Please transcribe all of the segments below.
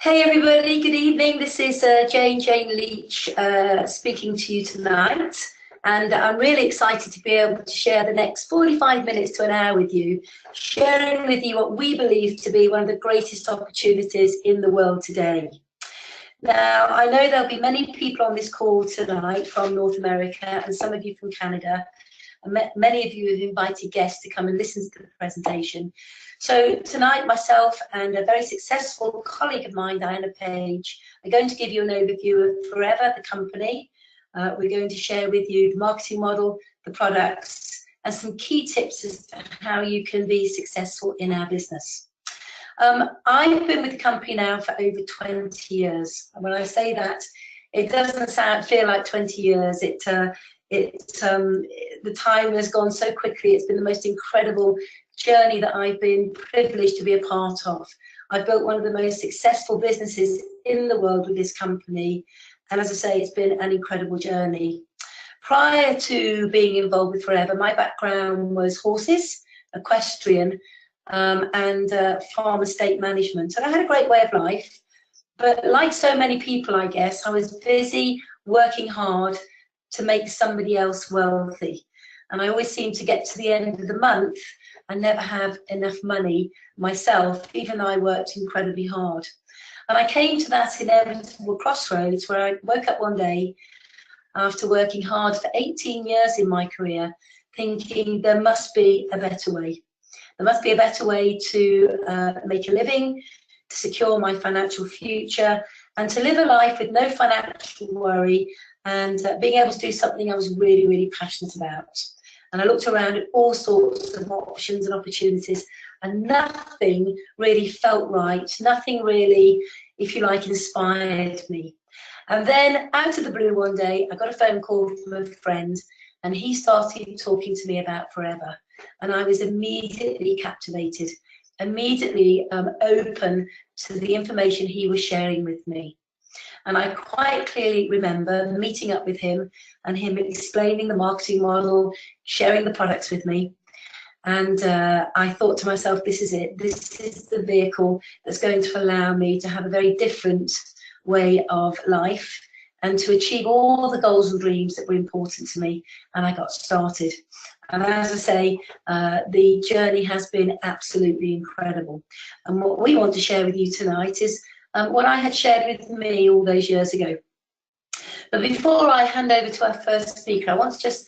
Hey everybody, good evening. This is Jane Leach speaking to you tonight, and I'm really excited to be able to share the next 45 minutes to an hour with you, sharing with you what we believe to be one of the greatest opportunities in the world today. Now, I know there'll be many people on this call tonight from North America and some of you from Canada, and many of you have invited guests to come and listen to the presentation. So tonight, myself and a very successful colleague of mine, Diana Page, are going to give you an overview of Forever, the company. We're going to share with you the marketing model, the products, and some key tips as to how you can be successful in our business. I've been with the company now for over 20 years. And when I say that, it doesn't feel like 20 years. The time has gone so quickly. It's been the most incredible journey that I've been privileged to be a part of. I've built one of the most successful businesses in the world with this company. And as I say, it's been an incredible journey. Prior to being involved with Forever, my background was horses, equestrian, and farm estate management. So I had a great way of life. But like so many people, I guess, I was busy working hard to make somebody else wealthy. And I always seemed to get to the end of the month and never have enough money myself, even though I worked incredibly hard. And I came to that inevitable crossroads where I woke up one day after working hard for 18 years in my career, thinking there must be a better way. There must be a better way to make a living, to secure my financial future, and to live a life with no financial worry and being able to do something I was really, really passionate about. And I looked around at all sorts of options and opportunities, and nothing really felt right. Nothing really, if you like, inspired me. And then out of the blue one day, I got a phone call from a friend, and he started talking to me about Forever. And I was immediately captivated, immediately open to the information he was sharing with me. And I quite clearly remember meeting up with him and him explaining the marketing model, sharing the products with me. And I thought to myself, this is it. This is the vehicle that's going to allow me to have a very different way of life and to achieve all the goals and dreams that were important to me. And I got started. And as I say, the journey has been absolutely incredible. And what we want to share with you tonight is what I had shared with me all those years ago. But before I hand over to our first speaker, I want to just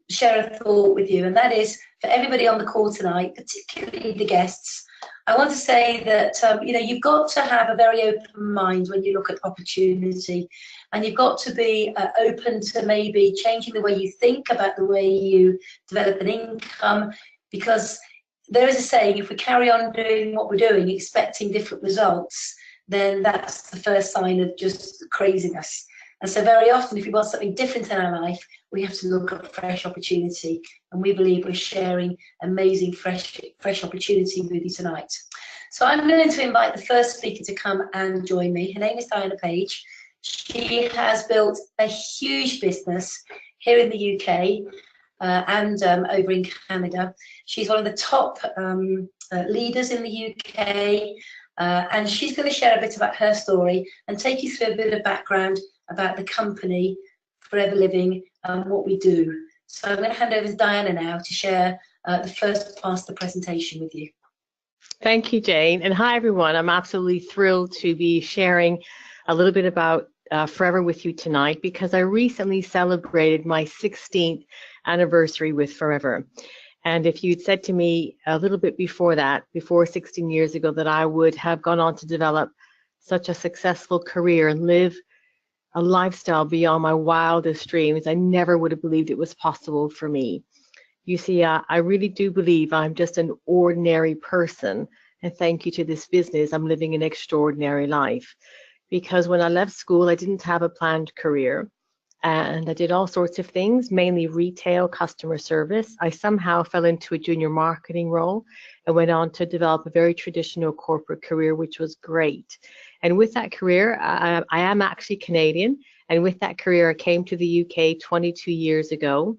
share a thought with you, and that is for everybody on the call tonight, particularly the guests. I want to say that you've got to have a very open mind when you look at opportunity, and you've got to be open to maybe changing the way you think about the way you develop an income, because there is a saying, if we carry on doing what we're doing, expecting different results, then that's the first sign of just craziness. And so very often, if we want something different in our life, we have to look at fresh opportunity. And we believe we're sharing amazing fresh opportunity with you tonight. So I'm going to invite the first speaker to come and join me. Her name is Diana Page. She has built a huge business here in the UK and over in Canada. She's one of the top leaders in the UK, and she's going to share a bit about her story and take you through a bit of background about the company Forever Living and what we do. So I'm going to hand over to Diana now to share the first part of the presentation with you. Thank you, Jane. And hi, everyone. I'm absolutely thrilled to be sharing a little bit about Forever with you tonight, because I recently celebrated my 16th anniversary with Forever. And if you'd said to me a little bit before that, before 16 years ago, that I would have gone on to develop such a successful career and live a lifestyle beyond my wildest dreams, I never would have believed it was possible for me. You see, I really do believe I'm just an ordinary person, and thank you to this business, I'm living an extraordinary life. Because when I left school, I didn't have a planned career, and I did all sorts of things, mainly retail, customer service. I somehow fell into a junior marketing role and went on to develop a very traditional corporate career, which was great. And with that career, I am actually Canadian, and with that career, I came to the UK 22 years ago.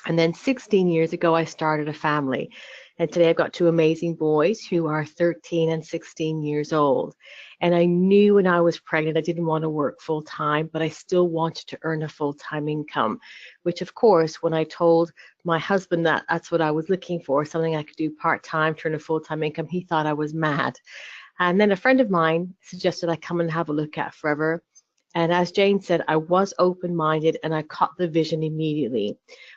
And then 16 years ago, I started a family. And today I've got two amazing boys who are 13 and 16 years old. And I knew when I was pregnant I didn't want to work full time, but I still wanted to earn a full-time income, which of course, when I told my husband that that's what I was looking for, something I could do part-time to earn a full-time income, he thought I was mad. And then a friend of mine suggested I come and have a look at Forever. And as Jane said, I was open-minded and I caught the vision immediately.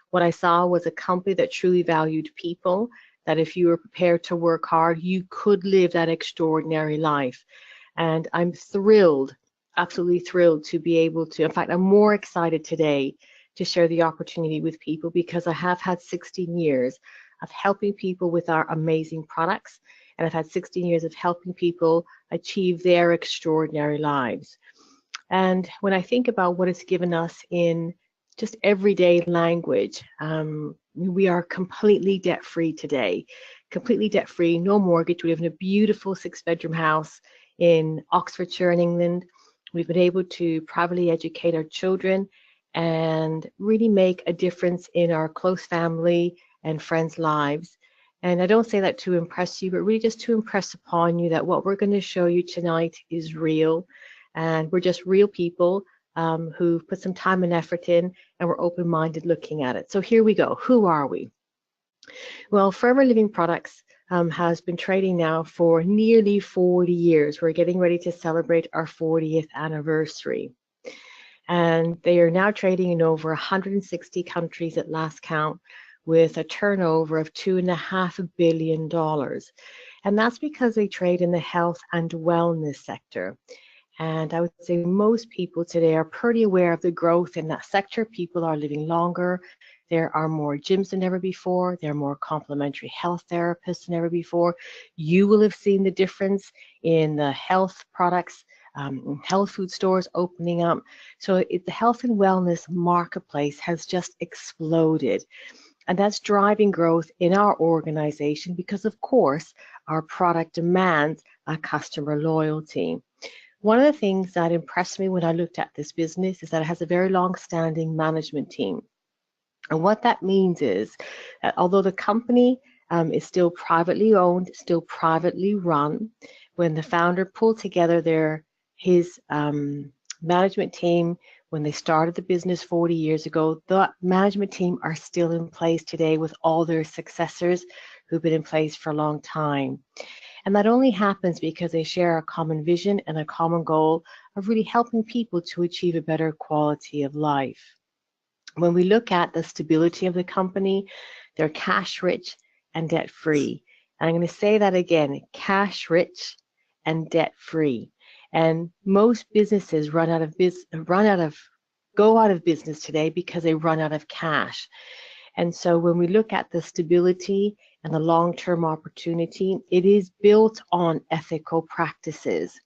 What I saw was a company that truly valued people, that if you were prepared to work hard, you could live that extraordinary life. And I'm thrilled, absolutely thrilled to be able to, in fact, I'm more excited today to share the opportunity with people because I have had 16 years of helping people with our amazing products. And I've had 16 years of helping people achieve their extraordinary lives. And when I think about what it's given us in just everyday language, we are completely debt-free today, completely debt-free, no mortgage. We live in a beautiful 6-bedroom house in Oxfordshire in England. We've been able to privately educate our children and really make a difference in our close family and friends' lives. And I don't say that to impress you, but really just to impress upon you that what we're going to show you tonight is real. And we're just real people who've put some time and effort in, and we're open-minded looking at it. So here we go. Who are we? Well, Forever Living Products has been trading now for nearly 40 years. We're getting ready to celebrate our 40th anniversary. And they are now trading in over 160 countries at last count, with a turnover of $2.5 billion. And that's because they trade in the health and wellness sector. And I would say most people today are pretty aware of the growth in that sector. People are living longer. There are more gyms than ever before. There are more complementary health therapists than ever before. You will have seen the difference in the health products, health food stores opening up. So the health and wellness marketplace has just exploded. And that's driving growth in our organization because, of course, our product demands a customer loyalty. One of the things that impressed me when I looked at this business is that it has a very long-standing management team. And what that means is that although the company is still privately owned, still privately run, when the founder pulled together his management team when they started the business 40 years ago, the management team are still in place today with all their successors who've been in place for a long time. And that only happens because they share a common vision and a common goal of really helping people to achieve a better quality of life. When we look at the stability of the company, they're cash rich and debt free. And I'm going to say that again, cash rich and debt free. And most businesses go out of business today because they run out of cash. And so when we look at the stability and the long-term opportunity, it is built on ethical practices,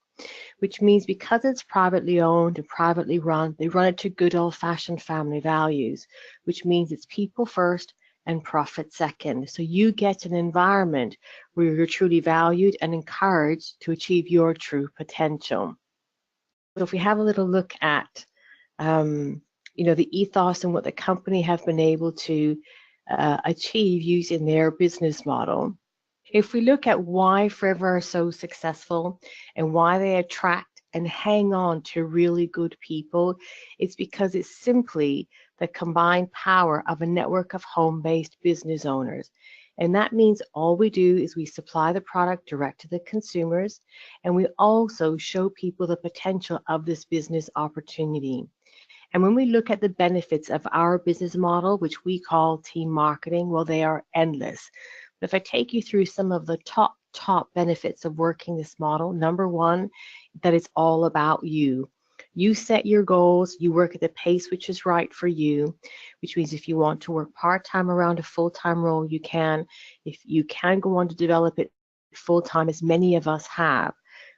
which means because it's privately owned and privately run, they run it to good old-fashioned family values, which means it's people first and profit second. So you get an environment where you're truly valued and encouraged to achieve your true potential. So if we have a little look at the ethos and what the company have been able to achieve using their business model. If we look at why Forever are so successful and why they attract and hang on to really good people, it's because it's simply the combined power of a network of home-based business owners. And that means all we do is we supply the product direct to the consumers, and we also show people the potential of this business opportunity. And when we look at the benefits of our business model, which we call team marketing, well, they are endless. But if I take you through some of the top benefits of working this model, number one, that it's all about you. You set your goals, you work at the pace which is right for you, which means if you want to work part-time around a full-time role, you can. If you can go on to develop it full-time, as many of us have.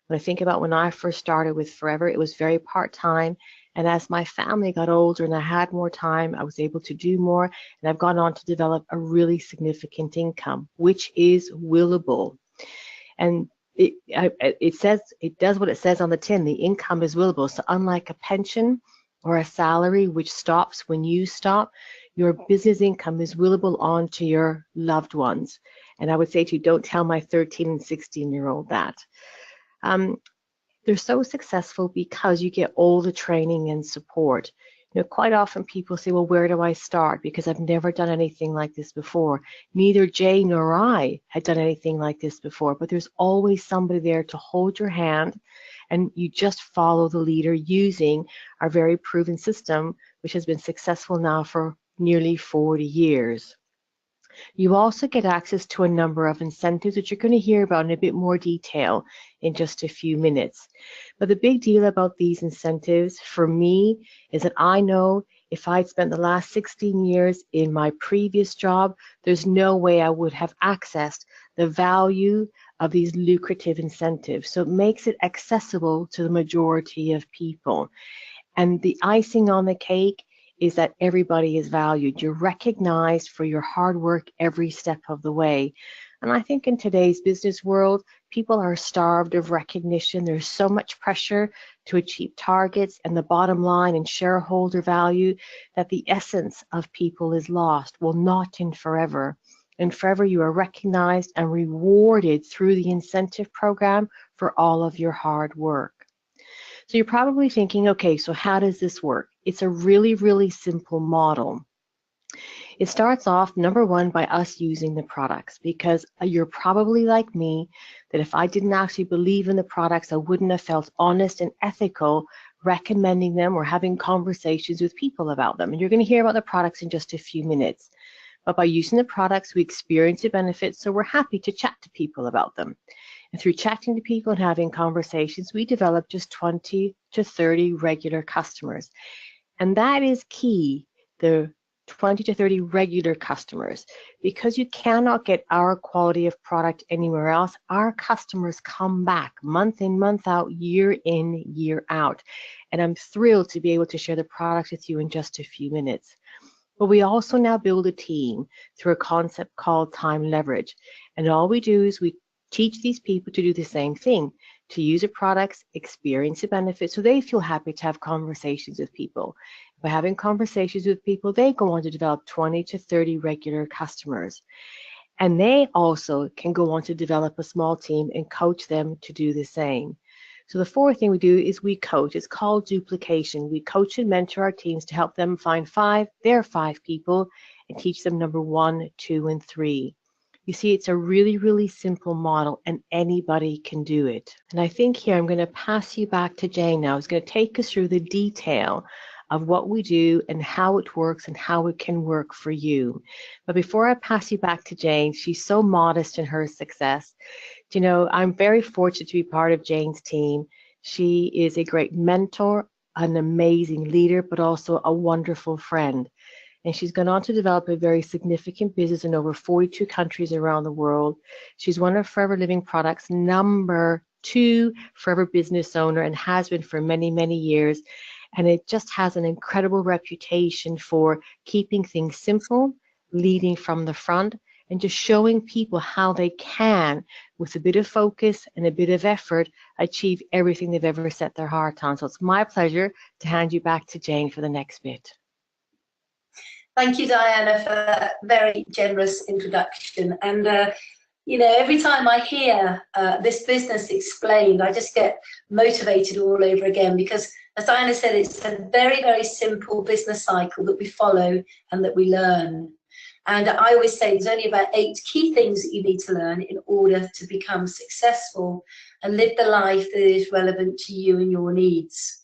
When I think about when I first started with Forever, it was very part-time. And as my family got older and I had more time, I was able to do more. And I've gone on to develop a really significant income, which is willable. And it does what it says on the tin. The income is willable. So unlike a pension or a salary, which stops when you stop, your business income is willable on to your loved ones. And I would say to you, don't tell my 13 and 16-year-old that. They're so successful because you get all the training and support. You know, quite often people say, well, where do I start? Because I've never done anything like this before. Neither Jay nor I had done anything like this before, but there's always somebody there to hold your hand, and you just follow the leader using our very proven system, which has been successful now for nearly 40 years. You also get access to a number of incentives, which you're going to hear about in a bit more detail in just a few minutes. But the big deal about these incentives for me is that I know if I'd spent the last 16 years in my previous job, there's no way I would have accessed the value of these lucrative incentives. So it makes it accessible to the majority of people. And the icing on the cake is that everybody is valued. You're recognized for your hard work every step of the way. And I think in today's business world, people are starved of recognition. There's so much pressure to achieve targets and the bottom line and shareholder value that the essence of people is lost. Well, not in Forever. In Forever, you are recognized and rewarded through the incentive program for all of your hard work. So you're probably thinking, okay, so how does this work? It's a really, really simple model. It starts off, number one, by us using the products, because you're probably like me, that if I didn't actually believe in the products, I wouldn't have felt honest and ethical recommending them or having conversations with people about them. And you're going to hear about the products in just a few minutes. But by using the products, we experience the benefits, so we're happy to chat to people about them. And through chatting to people and having conversations, we develop just 20 to 30 regular customers. And that is key, the 20 to 30 regular customers, because you cannot get our quality of product anywhere else. Our customers come back month in, month out, year in, year out. And I'm thrilled to be able to share the product with you in just a few minutes. But we also now build a team through a concept called time leverage. And all we do is we teach these people to do the same thing, to use the products, experience the benefits, so they feel happy to have conversations with people. By having conversations with people, they go on to develop 20 to 30 regular customers. And they also can go on to develop a small team and coach them to do the same. So the fourth thing we do is we coach. It's called duplication. We coach and mentor our teams to help them find their five people and teach them number 1, 2, and 3. You see, it's a really, really simple model, and anybody can do it. And I think here I'm going to pass you back to Jane now, who's going to take us through the detail of what we do and how it works and how it can work for you. But before I pass you back to Jane, she's so modest in her success. You know, I'm very fortunate to be part of Jane's team. She is a great mentor, an amazing leader, but also a wonderful friend. And she's gone on to develop a very significant business in over 42 countries around the world. She's one of Forever Living Products' number 2 Forever business owner and has been for many, many years. And it just has an incredible reputation for keeping things simple, leading from the front, and just showing people how they can, with a bit of focus and a bit of effort, achieve everything they've ever set their heart on. So it's my pleasure to hand you back to Jane for the next bit. Thank you, Diana, for a very generous introduction. And, you know, every time I hear this business explained, I just get motivated all over again, because, as Diana said, it's a very, very simple business cycle that we follow and that we learn. And I always say there's only about 8 key things that you need to learn in order to become successful and live the life that is relevant to you and your needs.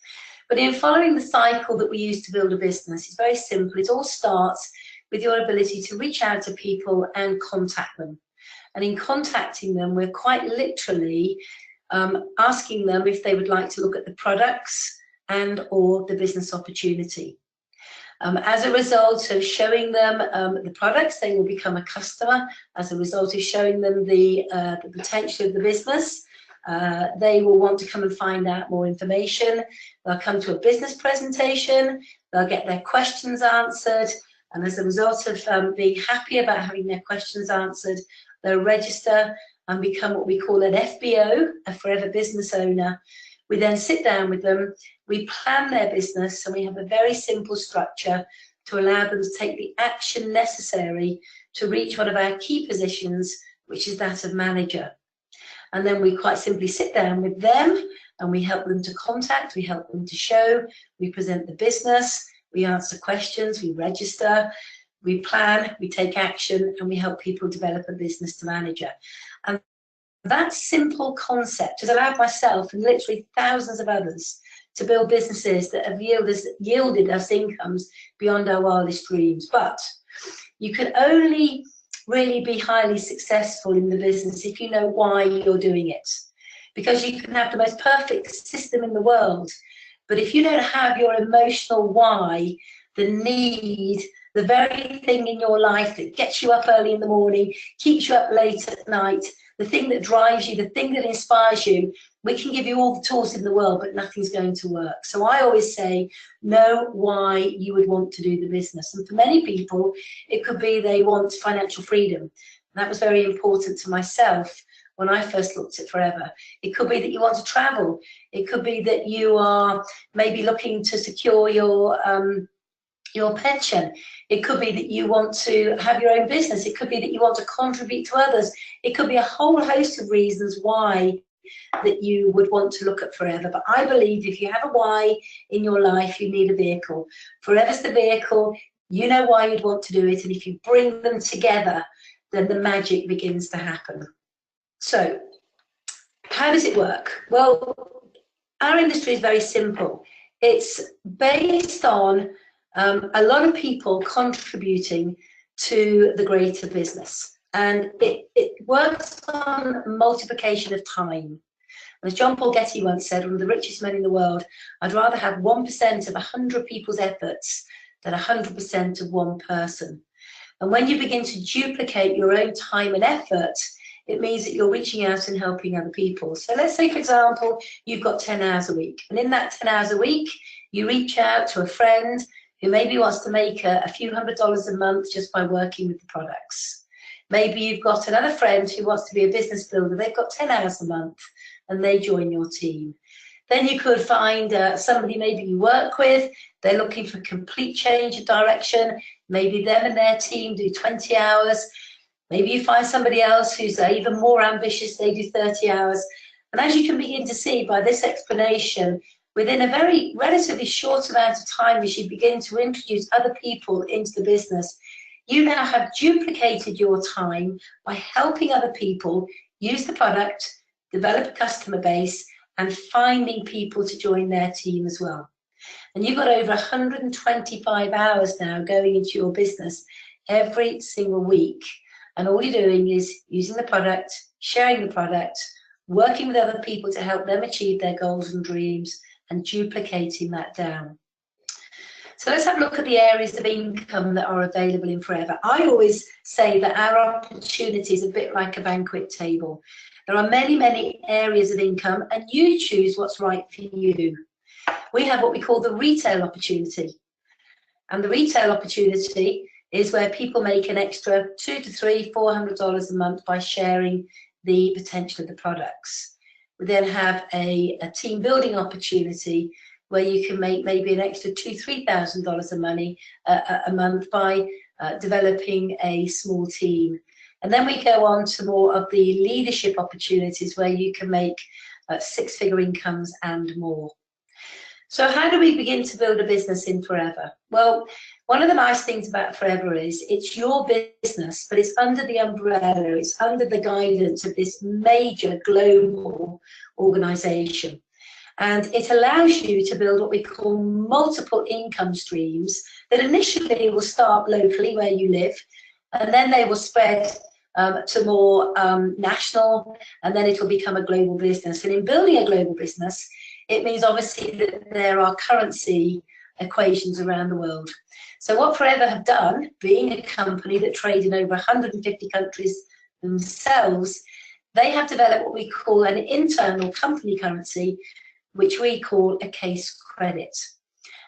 But in following the cycle that we use to build a business, it's very simple. It all starts with your ability to reach out to people and contact them. And in contacting them, we're quite literally asking them if they would like to look at the products and or the business opportunity. As a result of showing them the products, they will become a customer. As a result of showing them the potential of the business, they will want to come and find out more information. They'll come to a business presentation, they'll get their questions answered, and as a result of being happy about having their questions answered, they'll register and become what we call an FBO, a Forever Business Owner. We then sit down with them, we plan their business, and we have a very simple structure to allow them to take the action necessary to reach one of our key positions, which is that of manager. And then we quite simply sit down with them and we help them to contact, we help them to show, we present the business, we answer questions, we register, we plan, we take action, and we help people develop a business to manager. And that simple concept has allowed myself and literally thousands of others to build businesses that have yielded us incomes beyond our wildest dreams. But you can only really be highly successful in the business if you know why you're doing it. Because you can have the most perfect system in the world, but if you don't have your emotional why, the need, the very thing in your life that gets you up early in the morning, keeps you up late at night, the thing that drives you, the thing that inspires you, we can give you all the tools in the world, but nothing's going to work. So I always say, know why you would want to do the business. And for many people, it could be they want financial freedom. And that was very important to myself when I first looked at Forever. It could be that you want to travel. It could be that you are maybe looking to secure your pension. It could be that you want to have your own business. It could be that you want to contribute to others. It could be a whole host of reasons why that you would want to look at Forever. But I believe if you have a why in your life, you need a vehicle. Forever's the vehicle. You know why you'd want to do it. And if you bring them together, then the magic begins to happen. So how does it work? Well, our industry is very simple. It's based on a lot of people contributing to the greater business. And it works on multiplication of time. As John Paul Getty once said, one of the richest men in the world, I'd rather have 1% of 100 people's efforts than 100% of one person. And when you begin to duplicate your own time and effort, it means that you're reaching out and helping other people. So let's say, for example, you've got 10 hours a week. And in that 10 hours a week, you reach out to a friend who maybe wants to make a few $100s a month just by working with the products. Maybe you've got another friend who wants to be a business builder. They've got 10 hours a month and they join your team. Then you could find somebody maybe you work with. They're looking for complete change of direction. Maybe them and their team do 20 hours. Maybe you find somebody else who's even more ambitious, they do 30 hours. And as you can begin to see by this explanation, within a very relatively short amount of time, as you begin to introduce other people into the business, you now have duplicated your time by helping other people use the product, develop a customer base, and finding people to join their team as well. And you've got over 125 hours now going into your business every single week. And all you're doing is using the product, sharing the product, working with other people to help them achieve their goals and dreams, and duplicating that down. So let's have a look at the areas of income that are available in Forever. I always say that our opportunity is a bit like a banquet table. There are many, many areas of income, and you choose what's right for you. We have what we call the retail opportunity. And the retail opportunity is where people make an extra $200 to $400 a month by sharing the potential of the products. We then have a team building opportunity where you can make maybe an extra $2,000 to $3,000 a month by developing a small team. And then we go on to more of the leadership opportunities where you can make six-figure incomes and more. So how do we begin to build a business in Forever? Well, one of the nice things about Forever is it's your business, but it's under the umbrella, it's under the guidance of this major global organization. And it allows you to build what we call multiple income streams that initially will start locally where you live, and then they will spread to more national, and then it will become a global business. And in building a global business, it means obviously that there are currency equations around the world. So what Forever have done, being a company that trade in over 150 countries themselves, they have developed what we call an internal company currency, which we call a case credit.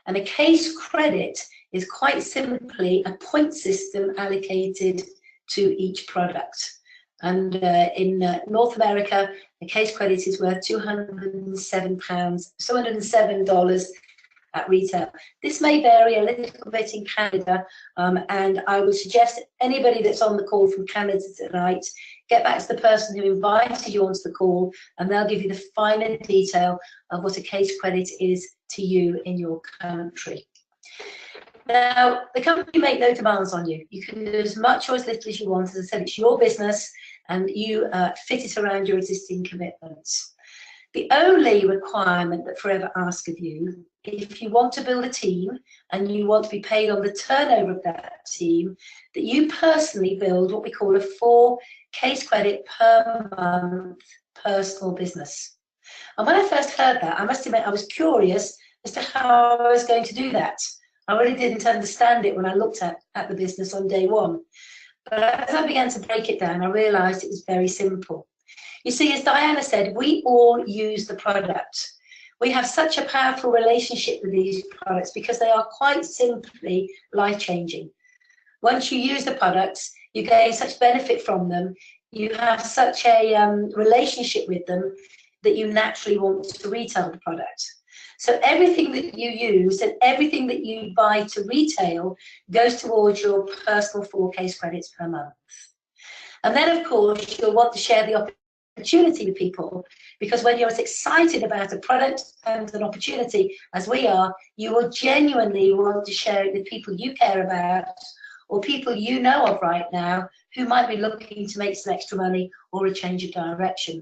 And a case credit is quite simply a point system allocated to each product. And in North America, a case credit is worth $207 at retail. This may vary a little bit in Canada, and I would suggest anybody that's on the call from Canada tonight get back to the person who invited you onto the call, and they'll give you the finer detail of what a case credit is to you in your country. Now, the company make no demands on you. You can do as much or as little as you want. As I said, it's your business, and you fit it around your existing commitments. The only requirement that Forever ask of you, if you want to build a team and you want to be paid on the turnover of that team, that you personally build what we call a 4 case credit per month personal business. And when I first heard that, I must admit I was curious as to how I was going to do that. I really didn't understand it when I looked at the business on day one. But as I began to break it down, I realised it was very simple. You see, as Diana said, we all use the product. We have such a powerful relationship with these products because they are quite simply life-changing. Once you use the products, you gain such benefit from them, you have such a relationship with them that you naturally want to retail the product. So everything that you use and everything that you buy to retail goes towards your personal 4 case credits per month. And then, of course, you'll want to share the opportunity with people, because when you're as excited about a product and an opportunity as we are, you will genuinely want to share it with people you care about or people you know of right now who might be looking to make some extra money or a change of direction.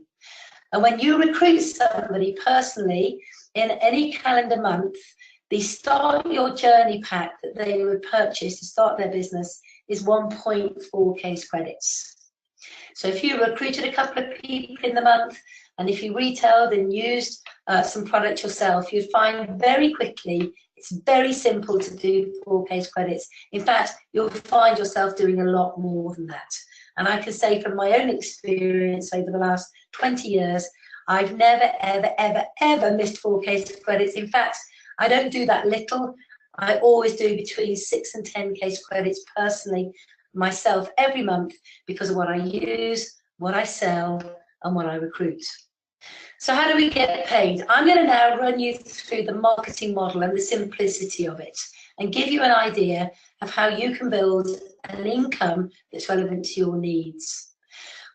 And when you recruit somebody personally in any calendar month, the Start Your Journey pack that they would purchase to start their business is 1.4 case credits. So if you recruited a couple of people in the month, and if you retailed and used some product yourself, you'd find very quickly it's very simple to do 4 case credits. In fact, you'll find yourself doing a lot more than that. And I can say from my own experience over the last 20 years, I've never, ever, ever, ever missed 4 case credits. In fact, I don't do that little. I always do between 6 and 10 case credits personally myself every month because of what I use, what I sell, and what I recruit. So how do we get paid? I'm going to now run you through the marketing model and the simplicity of it and give you an idea of how you can build an income that's relevant to your needs.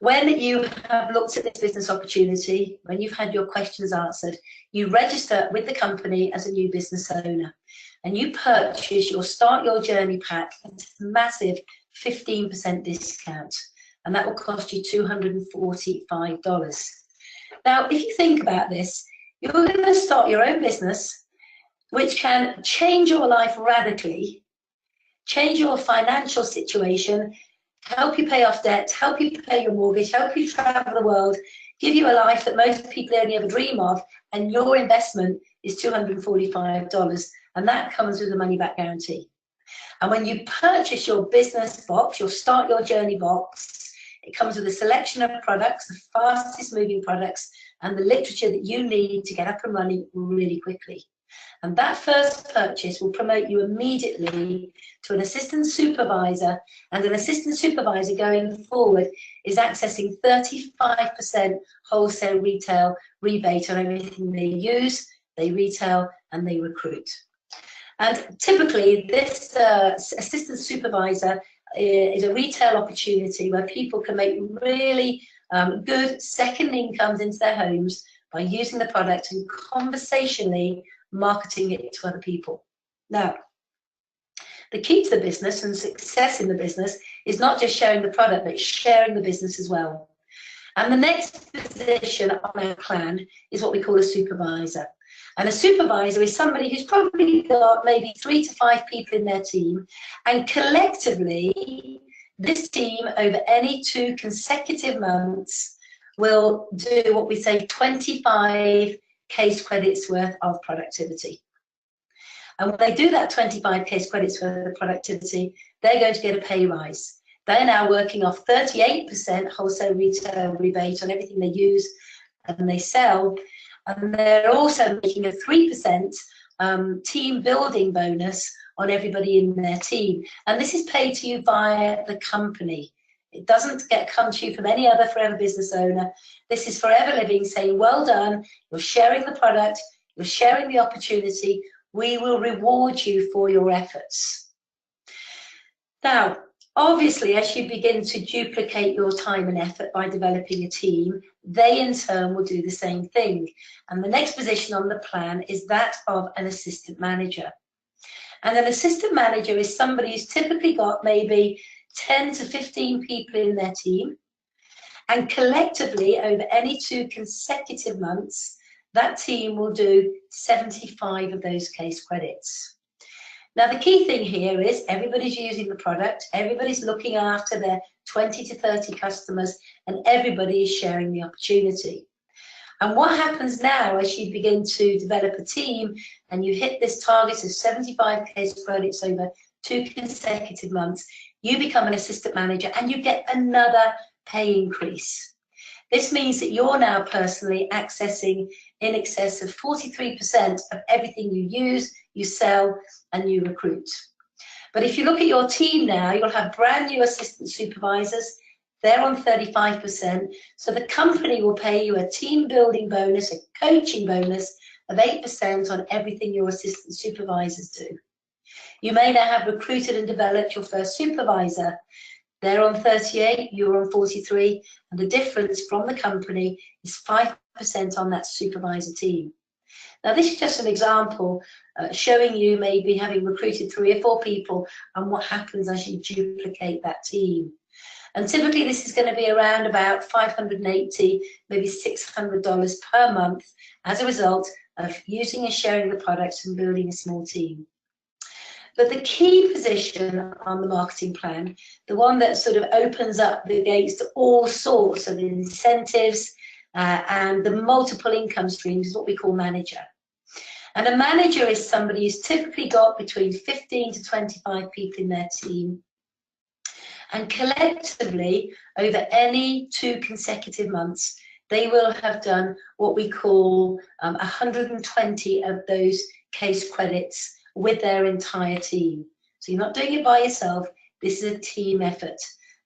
When you have looked at this business opportunity, when you've had your questions answered, you register with the company as a new business owner and you purchase your Start Your Journey pack at a massive 15% discount, and that will cost you $245. Now, if you think about this, you're going to start your own business, which can change your life radically, change your financial situation, help you pay off debt, help you pay your mortgage, help you travel the world, give you a life that most people only ever dream of, and your investment is $245, and that comes with a money-back guarantee. And when you purchase your business box, your Start Your Journey box, it comes with a selection of products, the fastest moving products, and the literature that you need to get up and running really quickly. And that first purchase will promote you immediately to an assistant supervisor, and an assistant supervisor going forward is accessing 35% wholesale retail rebate on everything they use, they retail, and they recruit. And typically, this assistant supervisor is a retail opportunity where people can make really good second incomes into their homes by using the product and conversationally marketing it to other people. Now, the key to the business and success in the business is not just sharing the product, but sharing the business as well. And the next position on our plan is what we call a supervisor. And a supervisor is somebody who's probably got maybe 3 to 5 people in their team, and collectively, this team over any 2 consecutive months will do what we say 25 case credits worth of productivity. And when they do that 25 case credits worth of productivity, they're going to get a pay rise. They're now working off 38% wholesale retail rebate on everything they use and they sell. And they're also making a 3% team building bonus on everybody in their team. And this is paid to you via the company. It doesn't come to you from any other Forever business owner. This is Forever Living saying, well done, you're sharing the product, you're sharing the opportunity, we will reward you for your efforts. Now, Obviously, as you begin to duplicate your time and effort by developing a team, they in turn will do the same thing. And the next position on the plan is that of an assistant manager. And an assistant manager is somebody who's typically got maybe 10 to 15 people in their team. And collectively, over any 2 consecutive months, that team will do 75 of those case credits. Now, the key thing here is everybody's using the product, everybody's looking after their 20 to 30 customers, and everybody is sharing the opportunity. And what happens now as you begin to develop a team and you hit this target of 75 case credits over 2 consecutive months, you become an assistant manager and you get another pay increase. This means that you're now personally accessing in excess of 43% of everything you use, you sell, and you recruit. But if you look at your team now, you'll have brand new assistant supervisors. They're on 35%. So the company will pay you a team building bonus, a coaching bonus of 8% on everything your assistant supervisors do. You may now have recruited and developed your first supervisor. They're on 38, you're on 43, and the difference from the company is 5% on that supervisor team. Now, this is just an example showing you maybe having recruited 3 or 4 people and what happens as you duplicate that team. And typically this is going to be around about $580, maybe $600 per month as a result of using and sharing the products and building a small team. But the key position on the marketing plan, the one that sort of opens up the gates to all sorts of incentives and the multiple income streams, is what we call manager. And a manager is somebody who's typically got between 15 to 25 people in their team. And collectively, over any 2 consecutive months, they will have done what we call 120 of those case credits with their entire team. So you're not doing it by yourself, this is a team effort.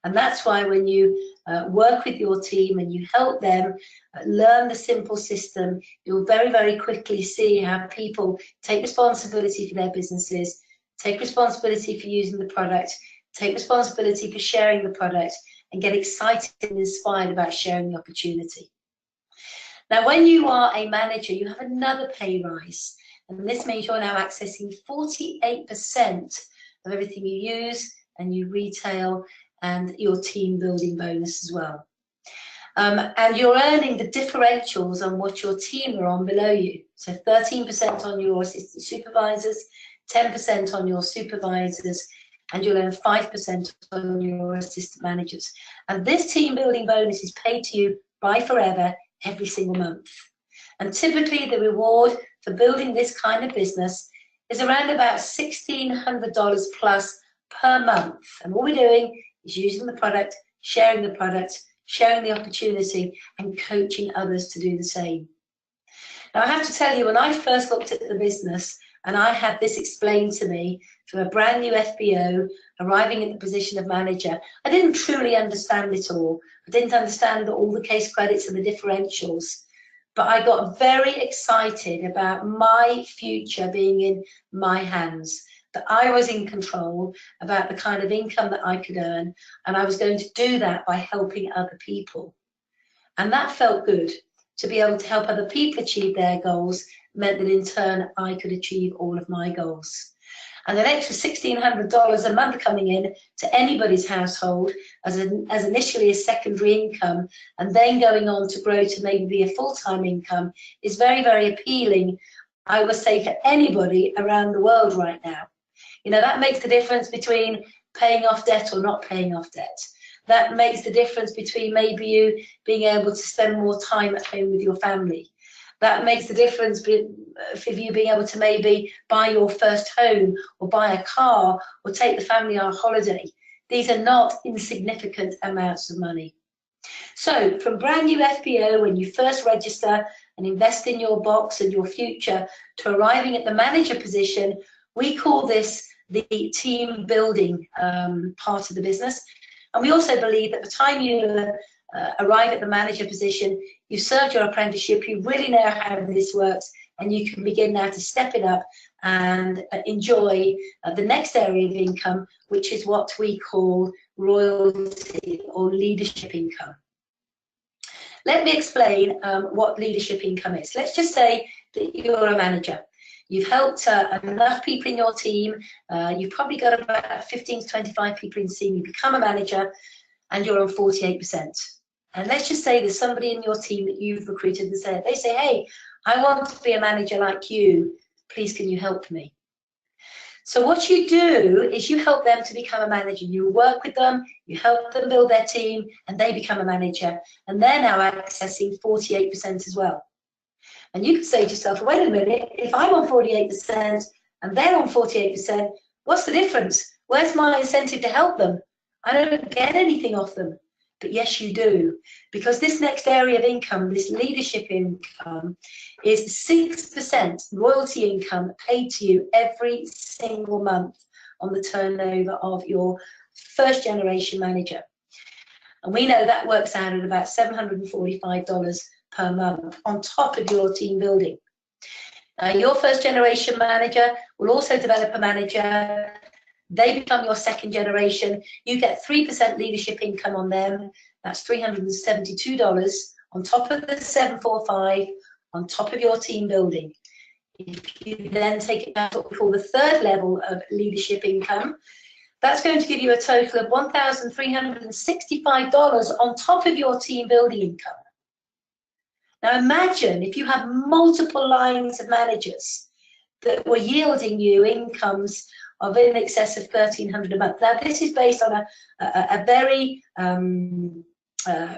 And that's why when you work with your team and you help them learn the simple system, you'll very, very quickly see how people take responsibility for their businesses, take responsibility for using the product, take responsibility for sharing the product, and get excited and inspired about sharing the opportunity. Now, when you are a manager, you have another pay rise. And this means you're now accessing 48% of everything you use and you retail and your team building bonus as well. And you're earning the differentials on what your team are on below you. So 13% on your assistant supervisors, 10% on your supervisors, and you'll earn 5% on your assistant managers. And this team building bonus is paid to you by Forever every single month. And typically the reward for building this kind of business is around about $1,600 plus per month. And what we're doing is using the product, sharing the opportunity, and coaching others to do the same. Now, I have to tell you, when I first looked at the business and I had this explained to me from a brand new FBO arriving at the position of manager, I didn't truly understand it all. I didn't understand all the case credits and the differentials. But I got very excited about my future being in my hands, that I was in control about the kind of income that I could earn, and I was going to do that by helping other people. And that felt good. To be able to help other people achieve their goals meant that in turn I could achieve all of my goals. And an extra $1,600 a month coming in to anybody's household as initially a secondary income and then going on to grow to maybe be a full-time income is very, very appealing, I would say, for anybody around the world right now. You know, that makes the difference between paying off debt or not paying off debt. That makes the difference between maybe you being able to spend more time at home with your family. That makes the difference for you being able to maybe buy your first home or buy a car or take the family on a holiday. These are not insignificant amounts of money. So from brand new FBO, when you first register and invest in your box and your future, to arriving at the manager position, we call this the team building part of the business. And we also believe that the time you arrive at the manager position, you've served your apprenticeship, you really know how this works, and you can begin now to step it up and enjoy the next area of income, which is what we call royalty or leadership income. Let me explain what leadership income is. Let's just say that you're a manager. You've helped enough people in your team. You've probably got about 15 to 25 people in the team. You become a manager and you're on 48%. And let's just say there's somebody in your team that you've recruited and they say, hey, I want to be a manager like you. Please, can you help me? So what you do is you help them to become a manager. You work with them, you help them build their team, and they become a manager. And they're now accessing 48% as well. And you could say to yourself, wait a minute, if I'm on 48% and they're on 48%, what's the difference? Where's my incentive to help them? I don't get anything off them. But yes, you do, because this next area of income, this leadership income, is 6% royalty income paid to you every single month on the turnover of your first generation manager. And we know that works out at about $745 per month on top of your team building. Your first generation manager will also develop a manager. They become your second generation. You get 3% leadership income on them. That's $372 on top of the $745 on top of your team building. If you then take it back to what we call the third level of leadership income, that's going to give you a total of $1,365 on top of your team building income. Now imagine if you have multiple lines of managers that were yielding you incomes of in excess of $1,300 a month. Now this is based on a very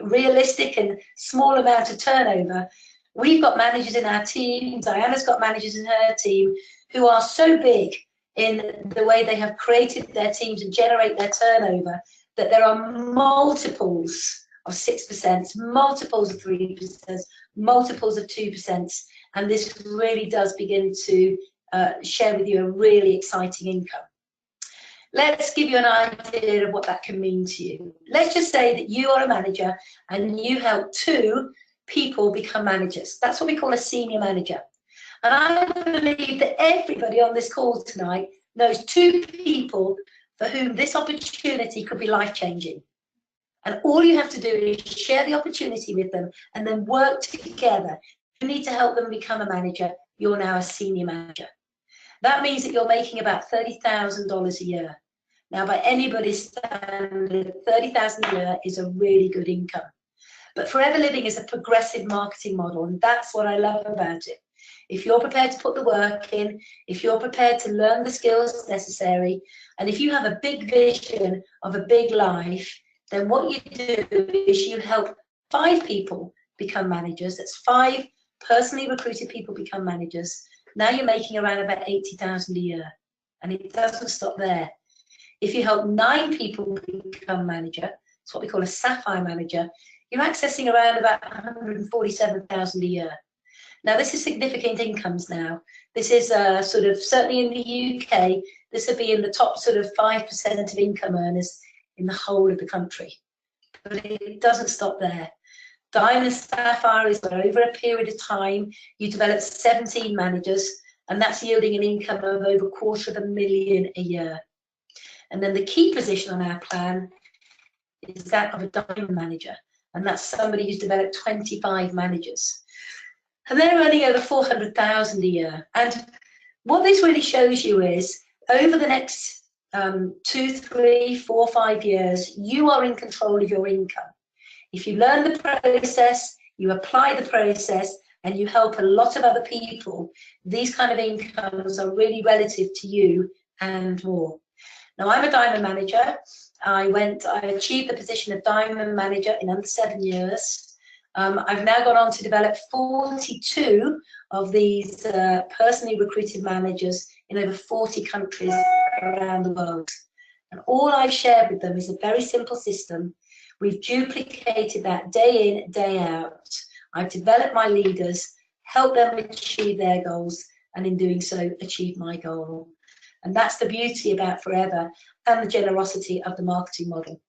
realistic and small amount of turnover. We've got managers in our team, Diana's got managers in her team who are so big in the way they have created their teams and generate their turnover that there are multiples of 6%, multiples of 3%, multiples of 2%, and this really does begin to share with you a really exciting income. Let's give you an idea of what that can mean to you. Let's just say that you are a manager and you help 2 people become managers. That's what we call a senior manager. And I believe that everybody on this call tonight knows 2 people for whom this opportunity could be life-changing. And all you have to do is share the opportunity with them and then work together. You need to help them become a manager. You're now a senior manager. That means that you're making about $30,000 a year. Now, by anybody's standard, $30,000 a year is a really good income. But Forever Living is a progressive marketing model, and that's what I love about it. If you're prepared to put the work in, if you're prepared to learn the skills necessary, and if you have a big vision of a big life, then what you do is you help 5 people become managers. That's 5 personally recruited people become managers. Now you're making around about $80,000 a year, and it doesn't stop there. If you help 9 people become manager, it's what we call a sapphire manager, you're accessing around about $147,000 a year. Now this is significant incomes now. This is sort of, certainly in the UK, this would be in the top sort of 5% of income earners in the whole of the country. But it doesn't stop there. Diamond Sapphire is where over a period of time you develop 17 managers, and that's yielding an income of over $250,000 a year. And then the key position on our plan is that of a diamond manager, and that's somebody who's developed 25 managers. And they're earning over $400,000 a year. And what this really shows you is over the next 2, 3, 4, 5 years, you are in control of your income. If you learn the process, you apply the process, and you help a lot of other people, these kind of incomes are really relative to you and more. Now, I'm a diamond manager. I achieved the position of diamond manager in under 7 years. I've now gone on to develop 42 of these personally recruited managers in over 40 countries around the world. And all I've shared with them is a very simple system. We've duplicated that day in, day out. I've developed my leaders, helped them achieve their goals, and in doing so, achieve my goal. And that's the beauty about Forever and the generosity of the marketing model.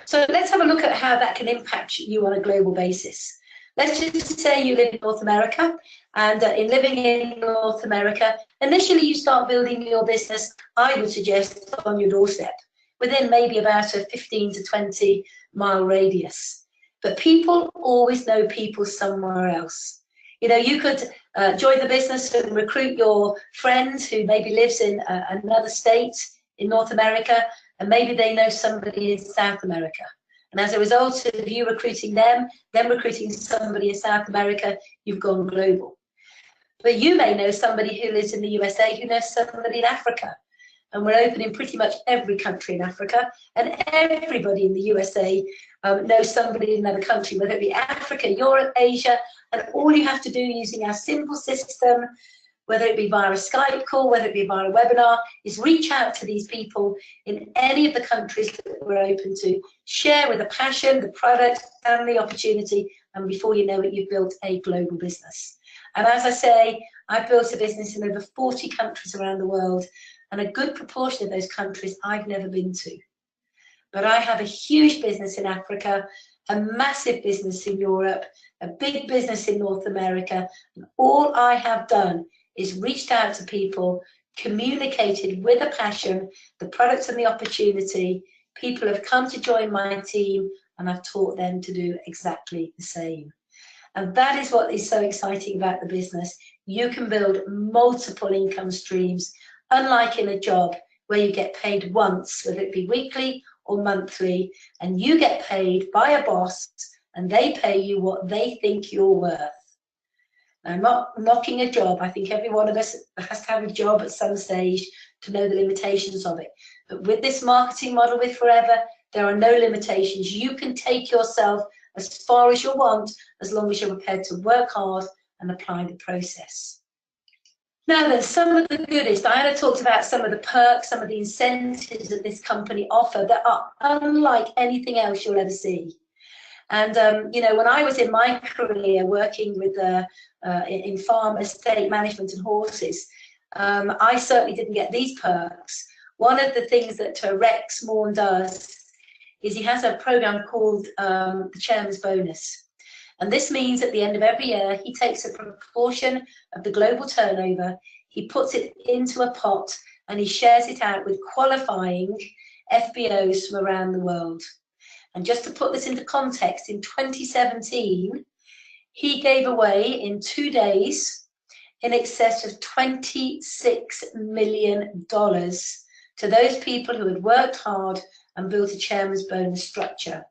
So let's have a look at how that can impact you on a global basis. Let's just say you live in North America And in living in North America, initially you start building your business, I would suggest, on your doorstep, within maybe about a 15 to 20 mile radius. But people always know people somewhere else. You know, you could join the business and recruit your friend who maybe lives in another state in North America, and maybe they know somebody in South America. And as a result of you recruiting them recruiting somebody in South America, you've gone global. But you may know somebody who lives in the USA who knows somebody in Africa. And we're open in pretty much every country in Africa, and everybody in the USA knows somebody in another country, whether it be Africa, Europe, Asia, and all you have to do using our simple system, whether it be via a Skype call, whether it be via a webinar, is reach out to these people in any of the countries that we're open to, share with the passion, the product, and the opportunity, and before you know it, you've built a global business. And as I say, I've built a business in over 40 countries around the world, and a good proportion of those countries I've never been to. But I have a huge business in Africa, a massive business in Europe, a big business in North America, and all I have done is reached out to people, communicated with a passion, the products and the opportunity. People have come to join my team, and I've taught them to do exactly the same. And that is what is so exciting about the business. You can build multiple income streams, unlike in a job where you get paid once, whether it be weekly or monthly, and you get paid by a boss and they pay you what they think you're worth. Now, I'm not knocking a job. I think every one of us has to have a job at some stage to know the limitations of it. But with this marketing model with Forever, there are no limitations. You can take yourself as far as you want, as long as you're prepared to work hard and apply the process. Now then, some of the goodies. Diana talked about some of the perks, some of the incentives that this company offer that are unlike anything else you'll ever see. And you know, when I was in my career working with in farm estate management and horses, I certainly didn't get these perks. One of the things that Rex Morn does is he has a program called the Chairman's Bonus. And this means at the end of every year, he takes a proportion of the global turnover, he puts it into a pot, and he shares it out with qualifying FBOs from around the world. And just to put this into context, in 2017, he gave away in 2 days in excess of $26 million to those people who had worked hard and built a Chairman's Bonus structure.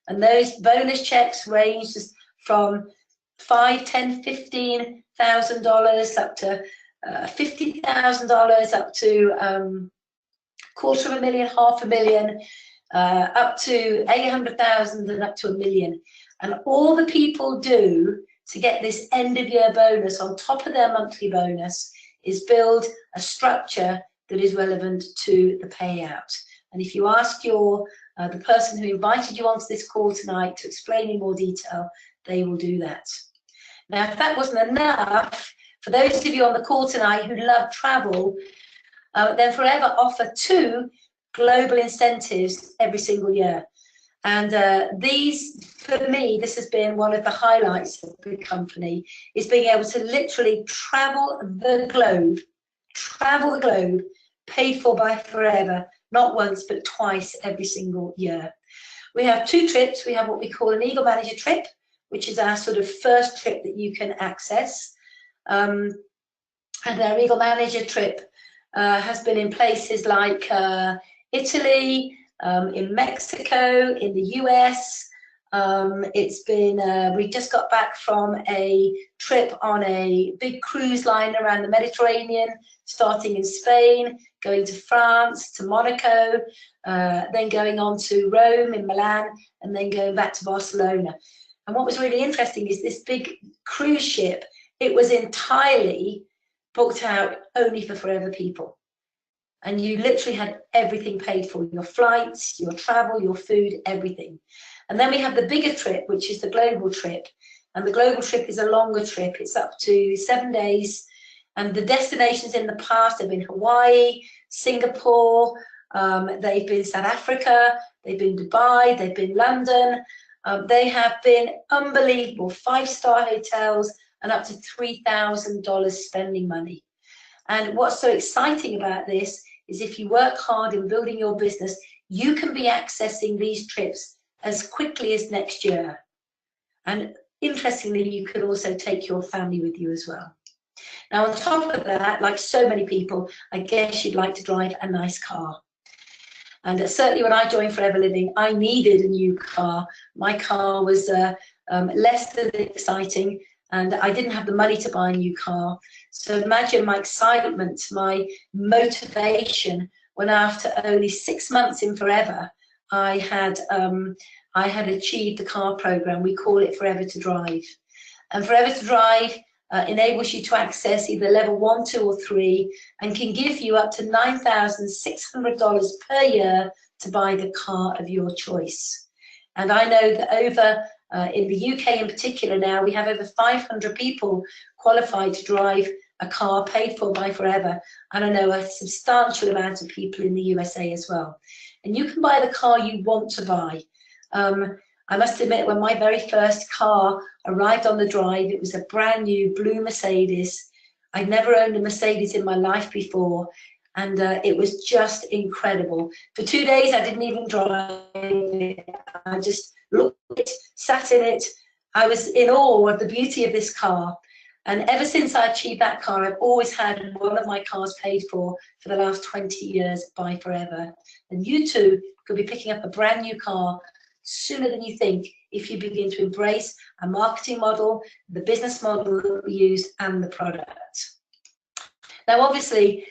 And those bonus checks ranged from $5,000, $10,000, $15,000 up to $50,000 up to $250,000, $500,000, up to $800,000 and up to $1 million. And all the people do to get this end of year bonus on top of their monthly bonus is build a structure that is relevant to the payout. And if you ask the person who invited you onto this call tonight to explain in more detail, they will do that. Now, if that wasn't enough, for those of you on the call tonight who love travel, then Forever offer 2 global incentives every single year. And these, for me, this has been one of the highlights of the company, is being able to literally travel the globe, paid for by Forever, not once, but twice every single year. We have 2 trips. We have what we call an Eagle Manager trip, which is our sort of first trip that you can access. And our Eagle Manager trip has been in places like Italy, in Mexico, in the US. It's been, we just got back from a trip on a big cruise line around the Mediterranean, starting in Spain, going to France, to Monaco, then going on to Rome, in Milan, and then going back to Barcelona. And what was really interesting is this big cruise ship, it was entirely booked out only for Forever people. And you literally had everything paid for, your flights, your travel, your food, everything. And then we have the bigger trip, which is the global trip. And the global trip is a longer trip. It's up to 7 days. And the destinations in the past have been Hawaii, Singapore, they've been South Africa, they've been Dubai, they've been London. They have been unbelievable 5-star hotels, and up to $3,000 spending money. And what's so exciting about this is if you work hard in building your business, you can be accessing these trips as quickly as next year. And interestingly, you could also take your family with you as well. Now, on top of that, like so many people, I guess you'd like to drive a nice car. And certainly when I joined Forever Living, I needed a new car. My car was less than exciting, and I didn't have the money to buy a new car. So imagine my excitement, my motivation, when after only 6 months in Forever, I had achieved the car program. We call it Forever to Drive. And Forever to Drive enables you to access either level 1, 2, or 3, and can give you up to $9,600 per year to buy the car of your choice. And I know that over in the UK in particular now, we have over 500 people qualified to drive a car paid for by Forever, and I know a substantial amount of people in the USA as well. And you can buy the car you want to buy. I must admit, when my very first car arrived on the drive, it was a brand new blue Mercedes. I'd never owned a Mercedes in my life before, and it was just incredible. For 2 days, I didn't even drive it. I just looked at it, sat in it. I was in awe of the beauty of this car. And ever since I achieved that car, I've always had one of my cars paid for the last 20 years by Forever. And you too could be picking up a brand new car sooner than you think if you begin to embrace a marketing model, the business model that we use, and the product. Now, obviously,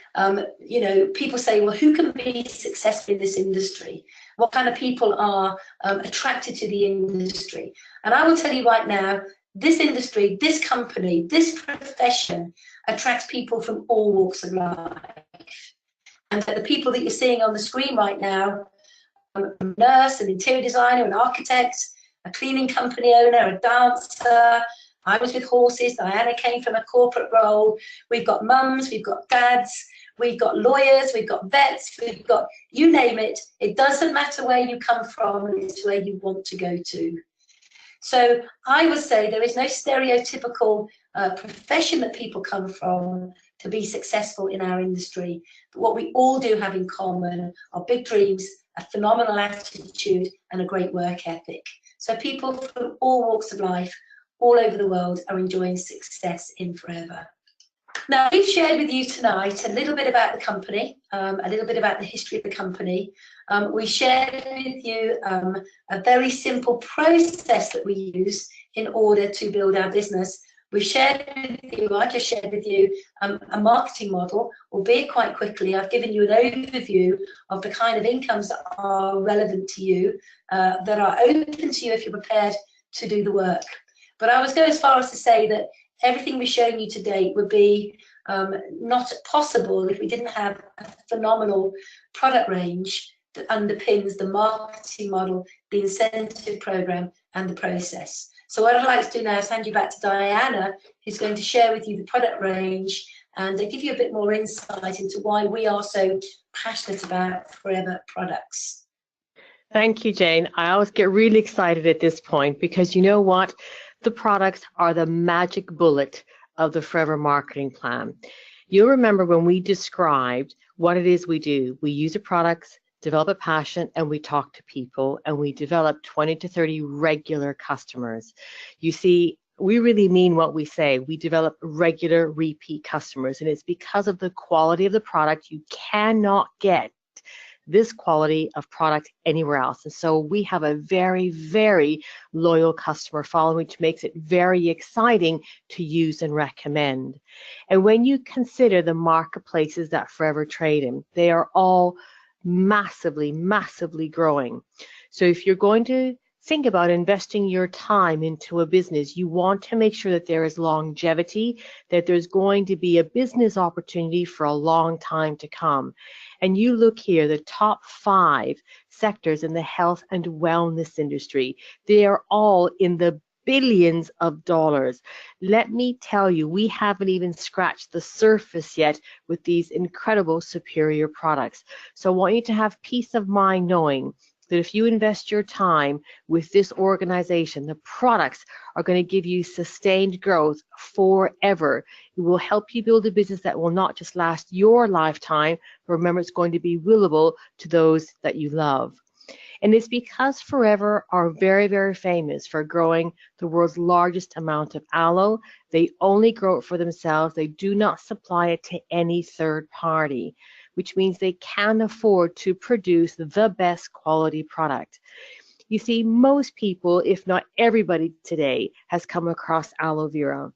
you know, people say, well, who can be successful in this industry? What kind of people are attracted to the industry? And I will tell you right now, this industry, this company, this profession attracts people from all walks of life. And the people that you're seeing on the screen right now, a nurse, an interior designer, an architect, a cleaning company owner, a dancer. I was with horses. Diana came from a corporate role. We've got mums, we've got dads, we've got lawyers, we've got vets, we've got, you name it. It doesn't matter where you come from, it's where you want to go to. So I would say there is no stereotypical profession that people come from to be successful in our industry. But what we all do have in common are big dreams, a phenomenal attitude, and a great work ethic. So people from all walks of life, all over the world, are enjoying success in Forever. Now, we've shared with you tonight a little bit about the company, a little bit about the history of the company. We shared with you a very simple process that we use in order to build our business. We've shared with you, I just shared with you a marketing model, albeit quite quickly. I've given you an overview of the kind of incomes that are relevant to you, that are open to you if you're prepared to do the work. But I was going as far as to say that everything we've shown you to date would be not possible if we didn't have a phenomenal product range that underpins the marketing model, the incentive program, and the process. So what I'd like to do now is hand you back to Diana, who's going to share with you the product range and give you a bit more insight into why we are so passionate about Forever products. Thank you, Jane. I always get really excited at this point because you know what? The products are the magic bullet of the Forever marketing plan. You'll remember when we described what it is we do. We use the products, develop a passion, and we talk to people, and we develop 20 to 30 regular customers. You see, we really mean what we say. We develop regular repeat customers, and it's because of the quality of the product. You cannot get this quality of product anywhere else. And so we have a very, very loyal customer following, which makes it very exciting to use and recommend. And when you consider the marketplaces that Forever trade in, they are all massively, massively growing. So if you're going to think about investing your time into a business, you want to make sure that there is longevity, that there's going to be a business opportunity for a long time to come. And you look here, the top 5 sectors in the health and wellness industry, they are all in the billions of dollars. Let me tell you, we haven't even scratched the surface yet with these incredible superior products. So I want you to have peace of mind knowing that if you invest your time with this organization, the products are going to give you sustained growth forever. It will help you build a business that will not just last your lifetime, but remember, it's going to be willable to those that you love. And it's because Forever are very, very famous for growing the world's largest amount of aloe. They only grow it for themselves. They do not supply it to any third party, which means they can afford to produce the best quality product. You see, most people, if not everybody today, has come across aloe vera.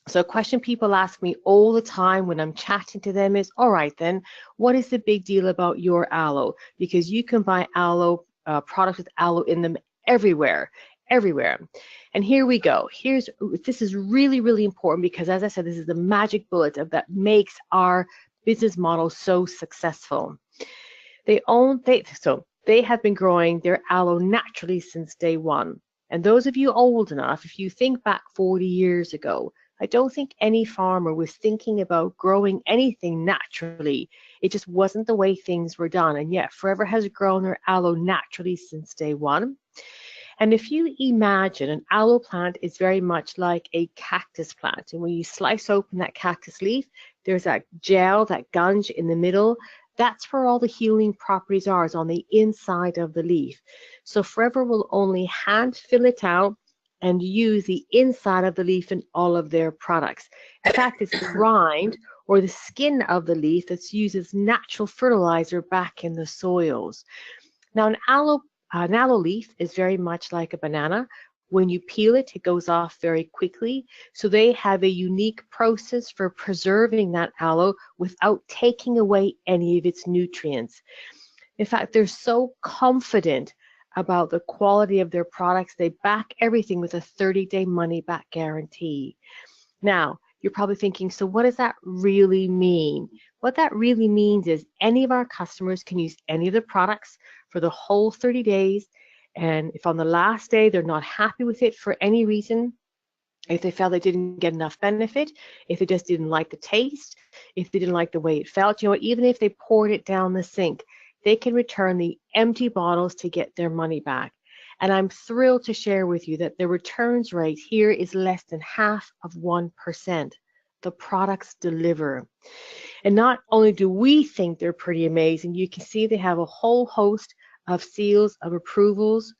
So a question people ask me all the time when I'm chatting to them is, all right then, what is the big deal about your aloe? Because you can buy aloe products with aloe in them everywhere. And here we go. This is really, really important because, as I said, this is the magic bullet that makes our business model so successful. They have been growing their aloe naturally since day one. And those of you old enough, if you think back 40 years ago, I don't think any farmer was thinking about growing anything naturally. It just wasn't the way things were done. And yet Forever has grown their aloe naturally since day one. And if you imagine, an aloe plant is very much like a cactus plant. And when you slice open that cactus leaf, there's that gel, that gunge in the middle. That's where all the healing properties are, is on the inside of the leaf. So Forever will only hand fill it out and use the inside of the leaf in all of their products. In fact, it's the rind or the skin of the leaf that's used as natural fertilizer back in the soils. Now, an aloe leaf is very much like a banana. When you peel it, it goes off very quickly. So they have a unique process for preserving that aloe without taking away any of its nutrients. In fact, they're so confident about the quality of their products. They back everything with a 30-day money-back guarantee. Now, you're probably thinking, so what does that really mean? What that really means is any of our customers can use any of the products for the whole 30 days. And if on the last day they're not happy with it for any reason, if they felt they didn't get enough benefit, if they just didn't like the taste, if they didn't like the way it felt, you know, even if they poured it down the sink, they can return the empty bottles to get their money back. And I'm thrilled to share with you that the returns rate here is less than 0.5%. The products deliver. And not only do we think they're pretty amazing, you can see they have a whole host of seals of approvals,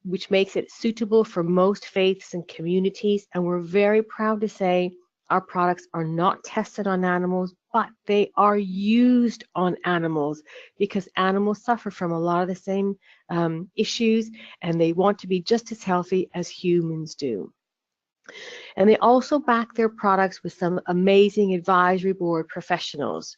which makes it suitable for most faiths and communities. And we're very proud to say our products are not tested on animals, but they are used on animals because animals suffer from a lot of the same issues, and they want to be just as healthy as humans do. And they also back their products with some amazing advisory board professionals,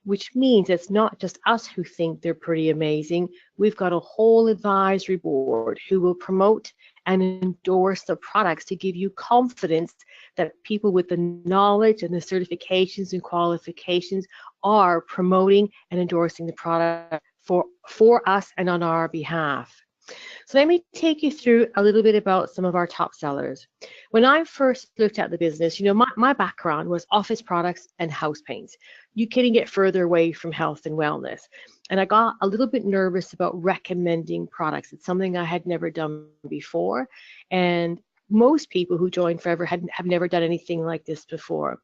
which means it's not just us who think they're pretty amazing. We've got a whole advisory board who will promote and endorse the products to give you confidence that people with the knowledge and the certifications and qualifications are promoting and endorsing the product for us and on our behalf. So let me take you through a little bit about some of our top sellers. When I first looked at the business, you know, my background was office products and house paints. You couldn't get further away from health and wellness. And I got a little bit nervous about recommending products. It's something I had never done before. And most people who joined Forever have never done anything like this before.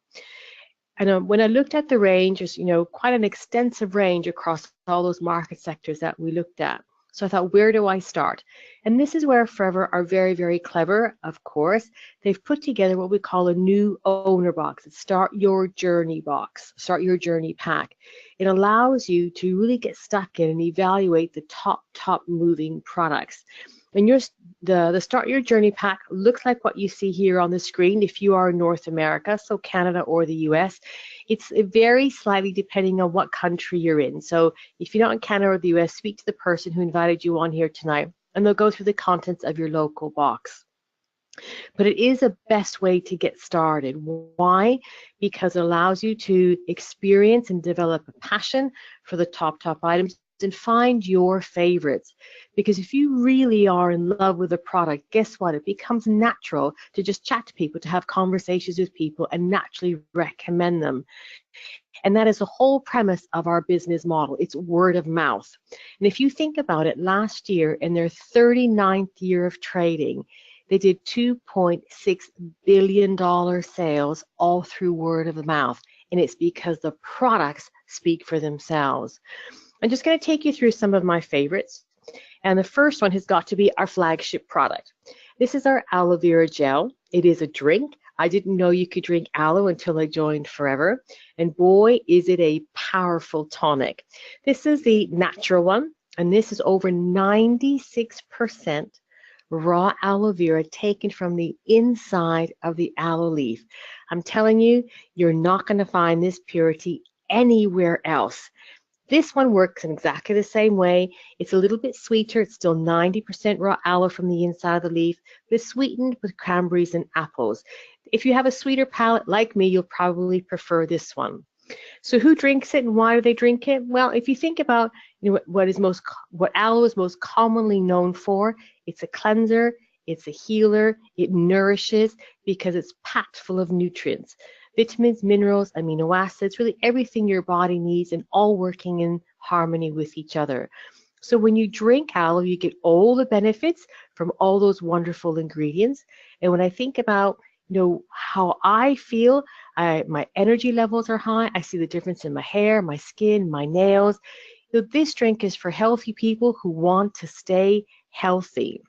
And when I looked at the range, there's, you know, quite an extensive range across all those market sectors that we looked at. So I thought, where do I start? And this is where Forever are very, very clever, of course. They've put together what we call a new owner box. It's Start Your Journey box, Start Your Journey pack. It allows you to really get stuck in and evaluate the top moving products. And the Start Your Journey pack looks like what you see here on the screen if you are in North America, so Canada or the US. It's very slightly depending on what country you're in. So if you're not in Canada or the US, speak to the person who invited you on here tonight, and they'll go through the contents of your local box. But it is a best way to get started. Why? Because it allows you to experience and develop a passion for the top items and find your favorites. Because if you really are in love with a product, guess what? It becomes natural to just chat to people, to have conversations with people and naturally recommend them. And that is the whole premise of our business model. It's word of mouth. And if you think about it, last year in their 39th year of trading, they did $2.6 billion sales all through word of mouth. And it's because the products speak for themselves. I'm just going to take you through some of my favorites. And the first one has got to be our flagship product. This is our aloe vera gel. It is a drink. I didn't know you could drink aloe until I joined Forever. And boy, is it a powerful tonic. This is the natural one. And this is over 96% raw aloe vera taken from the inside of the aloe leaf. I'm telling you, you're not going to find this purity anywhere else. This one works in exactly the same way. It's a little bit sweeter. It's still 90% raw aloe from the inside of the leaf, but it's sweetened with cranberries and apples. If you have a sweeter palate like me, you'll probably prefer this one. So who drinks it and why do they drink it? Well, if you think about what aloe is most commonly known for, it's a cleanser, it's a healer, it nourishes because it's packed full of nutrients. Vitamins, minerals, amino acids, really everything your body needs and all working in harmony with each other. So when you drink aloe, you get all the benefits from all those wonderful ingredients. And when I think about how I feel, my energy levels are high. I see the difference in my hair, my skin, my nails. This drink is for healthy people who want to stay healthy.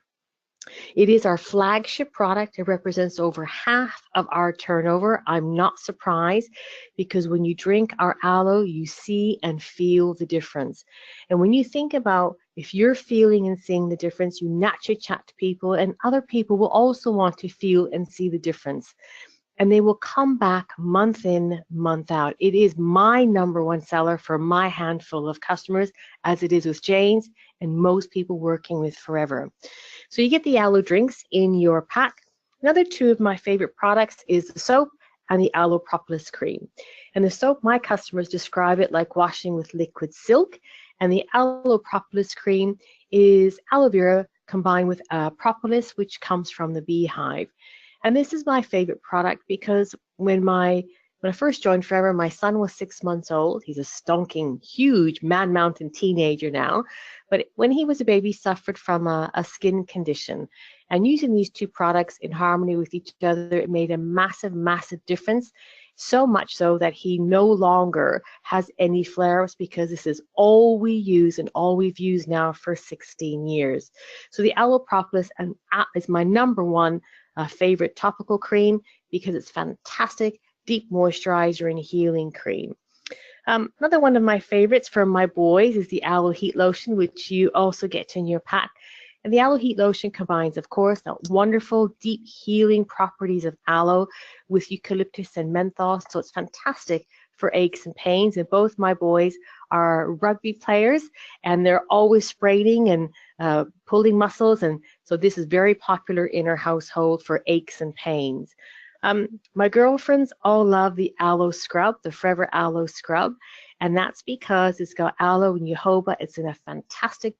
It is our flagship product. It represents over half of our turnover. I'm not surprised because when you drink our aloe, you see and feel the difference. And when you think about if you're feeling and seeing the difference, you naturally chat to people and other people will also want to feel and see the difference. And they will come back month in, month out. It is my #1 seller for my handful of customers, as it is with Jane's and most people working with Forever. So you get the aloe drinks in your pack. Another two of my favorite products is the soap and the aloe propolis cream. And the soap, my customers describe it like washing with liquid silk. And the aloe propolis cream is aloe vera combined with propolis, which comes from the beehive. And this is my favorite product because when I first joined Forever, my son was 6 months old. He's a stonking, huge Man Mountain teenager now. But when he was a baby, suffered from a skin condition. And using these two products in harmony with each other, it made a massive, massive difference. So much so that he no longer has any flare-ups because this is all we use and all we've used now for 16 years. So the aloe propolis is my #1 favorite topical cream because it's fantastic, deep moisturizer and healing cream. Another one of my favorites for my boys is the aloe heat lotion, which you also get in your pack. And the aloe heat lotion combines, of course, the wonderful deep healing properties of aloe with eucalyptus and menthol. So it's fantastic for aches and pains. And both my boys are rugby players and they're always spraining and pulling muscles. And so this is very popular in our household for aches and pains. My girlfriends all love the aloe scrub, the Forever aloe scrub, and that's because it's got aloe and jojoba. It's in a fantastic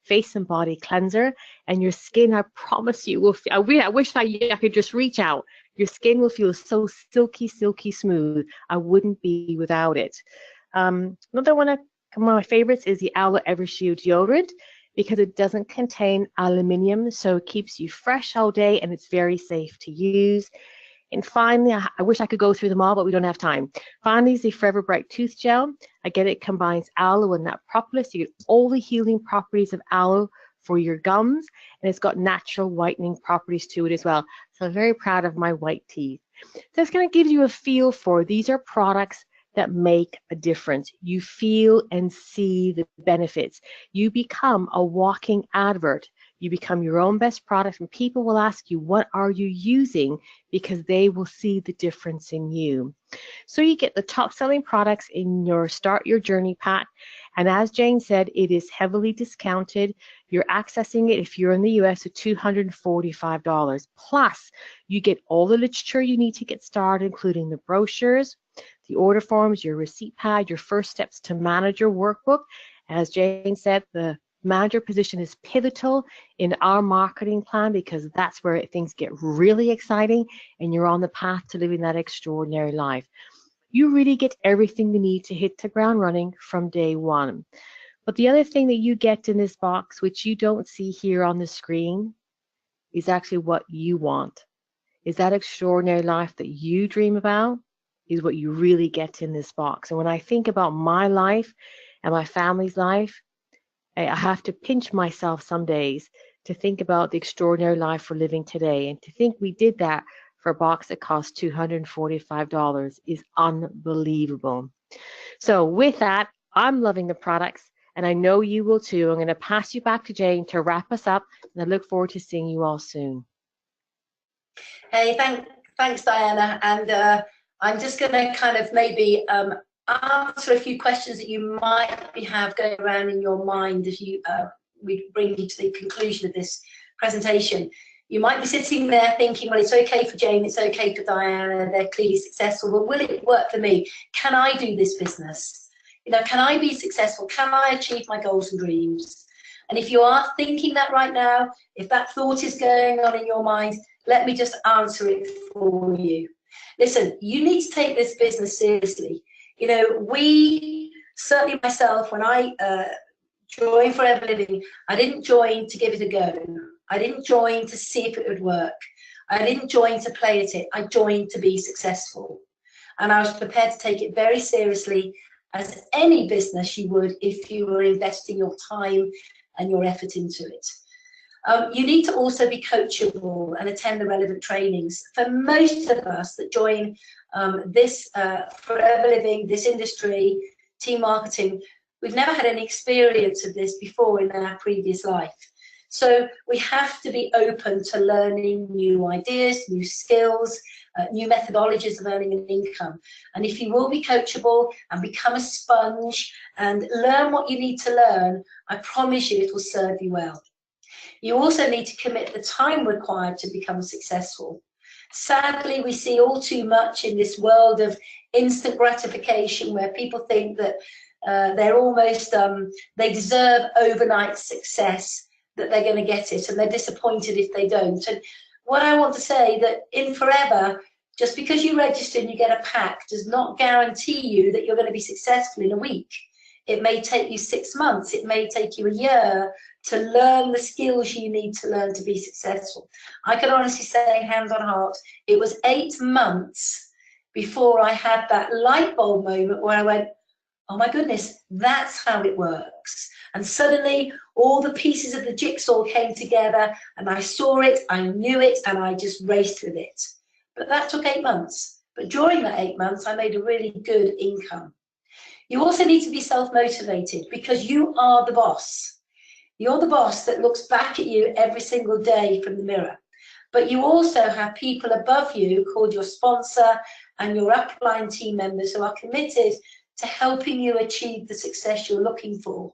face and body cleanser, and your skin, I promise you, will feel, I wish I could just reach out. Your skin will feel so silky, silky smooth. I wouldn't be without it. Another one of my favorites is the Aloe Evershield deodorant because it doesn't contain aluminium, so it keeps you fresh all day and it's very safe to use. And finally, I wish I could go through them all, but we don't have time. Finally is the Forever Bright Tooth Gel. Again, it combines aloe and that propolis. You get all the healing properties of aloe for your gums, and it's got natural whitening properties to it as well. So I'm very proud of my white teeth. So it's going to give you a feel for these are products that make a difference. You feel and see the benefits. You become a walking advert. You become your own best product, and people will ask you, what are you using? Because they will see the difference in you. So you get the top selling products in your Start Your Journey pack. And as Jane said, it is heavily discounted. You're accessing it if you're in the US at $245. Plus, you get all the literature you need to get started, including the brochures, the order forms, your receipt pad, your first steps to manage your workbook. As Jane said, the manager position is pivotal in our marketing plan because that's where things get really exciting and you're on the path to living that extraordinary life. you really get everything you need to hit the ground running from day one. But the other thing that you get in this box, which you don't see here on the screen, is actually what you want. Is that extraordinary life that you dream about is what you really get in this box. And when I think about my life and my family's life, I have to pinch myself some days to think about the extraordinary life we're living today. And to think we did that for a box that cost $245 is unbelievable. So with that, I'm loving the products, and I know you will too. I'm going to pass you back to Jane to wrap us up, and I look forward to seeing you all soon. Hey, thanks, Diana. And I'm just going to kind of maybe answer a few questions that you might have going around in your mind as we bring you to the conclusion of this presentation. You might be sitting there thinking, well, it's okay for Jane, it's okay for Diana, they're clearly successful, but will it work for me? Can I do this business? You know, can I be successful? Can I achieve my goals and dreams? And if you are thinking that right now, if that thought is going on in your mind, let me just answer it for you. Listen, you need to take this business seriously. You know, certainly myself, when I joined Forever Living, I didn't join to give it a go. I didn't join to see if it would work. I didn't join to play at it. I joined to be successful. And I was prepared to take it very seriously, as any business you would if you were investing your time and your effort into it. You need to also be coachable and attend the relevant trainings. For most of us that join this Forever Living, this industry, team marketing, we've never had any experience of this before in our previous life. So we have to be open to learning new ideas, new skills, new methodologies of earning an income. And if you will be coachable and become a sponge and learn what you need to learn, I promise you it will serve you well. You also need to commit the time required to become successful. Sadly, we see all too much in this world of instant gratification where people think that they're almost, they deserve overnight success, that they're going to get it, and they're disappointed if they don't. And what I want to say that in Forever, just because you register and you get a pack does not guarantee you that you're going to be successful in a week. It may take you 6 months, it may take you a year to learn the skills you need to learn to be successful. I can honestly say, hands on heart, it was 8 months before I had that light bulb moment where I went, oh my goodness, that's how it works. And suddenly all the pieces of the jigsaw came together and I saw it, I knew it, and I just raced with it. But that took 8 months. But during that 8 months, I made a really good income. You also need to be self-motivated because you are the boss. You're the boss that looks back at you every single day from the mirror. But you also have people above you called your sponsor and your upline team members who are committed to helping you achieve the success you're looking for.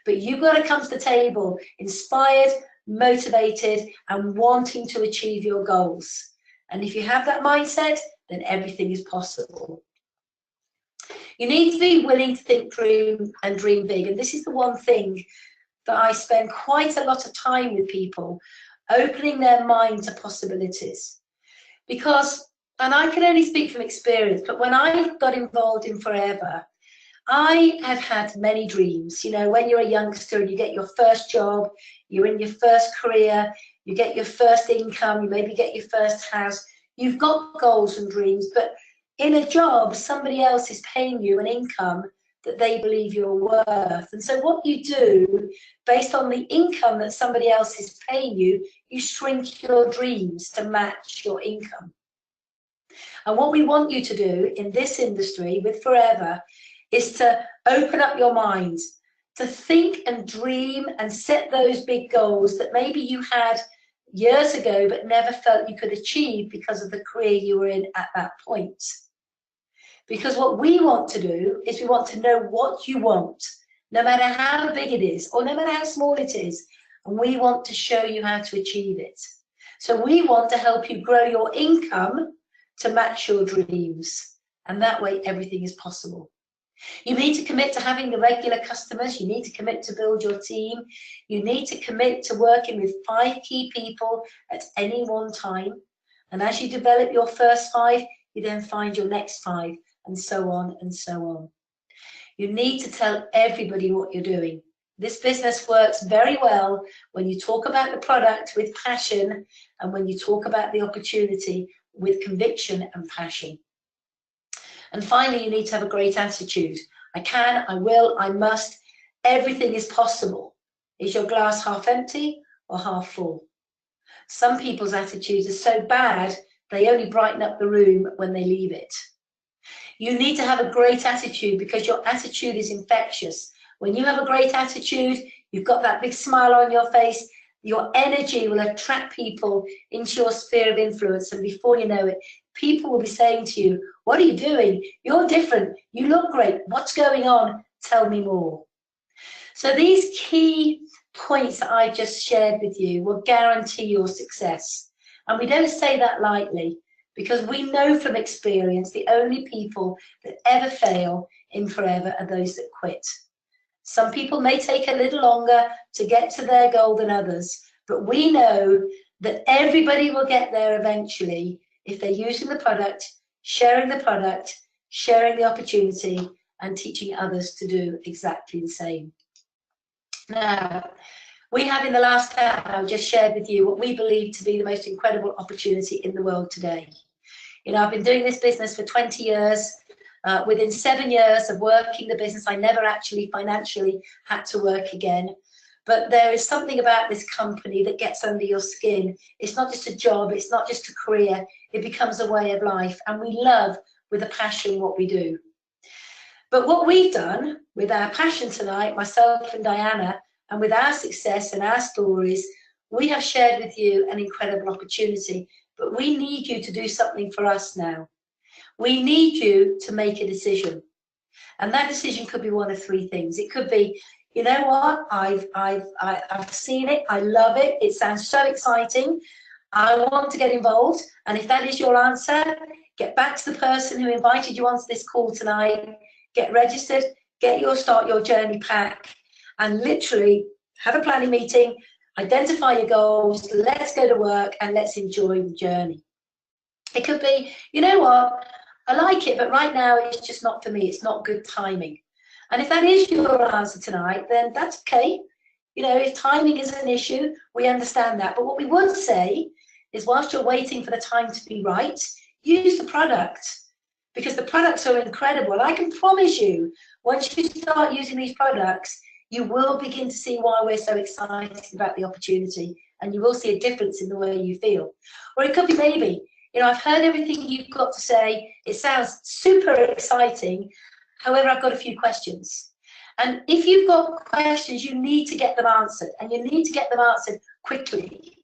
But you've got to come to the table inspired, motivated, and wanting to achieve your goals. And if you have that mindset, then everything is possible. You need to be willing to think, dream big. And this is the one thing that I spend quite a lot of time with people, opening their mind to possibilities. Because, and I can only speak from experience, but when I got involved in Forever, I have had many dreams. You know, when you're a youngster and you get your first job, you're in your first career, you get your first income, you maybe get your first house, you've got goals and dreams, but in a job, somebody else is paying you an income that they believe you're worth. And so what you do, based on the income that somebody else is paying you, you shrink your dreams to match your income. And what we want you to do in this industry with Forever is to open up your mind, to think and dream and set those big goals that maybe you had years ago but never felt you could achieve because of the career you were in at that point. Because what we want to do is we want to know what you want, no matter how big it is or no matter how small it is, and we want to show you how to achieve it. So we want to help you grow your income to match your dreams, and that way everything is possible. You need to commit to having the regular customers. You need to commit to build your team. You need to commit to working with 5 key people at any one time. And as you develop your first 5, you then find your next 5. and so on and so on. You need to tell everybody what you're doing. This business works very well when you talk about the product with passion and when you talk about the opportunity with conviction and passion. And finally, you need to have a great attitude. I can, I will, I must. Everything is possible. Is your glass half empty or half full? Some people's attitudes are so bad, they only brighten up the room when they leave it. You need to have a great attitude because your attitude is infectious. When you have a great attitude, you've got that big smile on your face, your energy will attract people into your sphere of influence, and before you know it, people will be saying to you, what are you doing? You're different. You look great. What's going on? Tell me more. So these key points that I just shared with you will guarantee your success. And we don't say that lightly, because we know from experience the only people that ever fail in forever are those that quit. Some people may take a little longer to get to their goal than others, but we know that everybody will get there eventually if they're using the product, sharing the opportunity, and teaching others to do exactly the same. Now, we have in the last hour just shared with you what we believe to be the most incredible opportunity in the world today. You know, I've been doing this business for 20 years. Within 7 years of working the business, I never actually financially had to work again. But there is something about this company that gets under your skin. It's not just a job, it's not just a career, it becomes a way of life. And we love with a passion what we do. But what we've done with our passion tonight, myself and Diana, and with our success and our stories, we have shared with you an incredible opportunity. But we need you to do something for us now. We need you to make a decision. And that decision could be one of three things. It could be, you know what, I've seen it, I love it, it sounds so exciting, I want to get involved. And if that is your answer, get back to the person who invited you onto this call tonight, get registered, get your Start Your Journey pack, and literally have a planning meeting, identify your goals, let's go to work and let's enjoy the journey. It could be, you know what, I like it, but right now it's just not for me, it's not good timing. And if that is your answer tonight, then that's okay. You know, if timing is an issue, we understand that. But what we would say is, whilst you're waiting for the time to be right, use the product, because the products are incredible. And I can promise you, once you start using these products, you will begin to see why we're so excited about the opportunity, and you will see a difference in the way you feel. Or it could be maybe, you know, I've heard everything you've got to say. It sounds super exciting. However, I've got a few questions. And if you've got questions, you need to get them answered, and you need to get them answered quickly.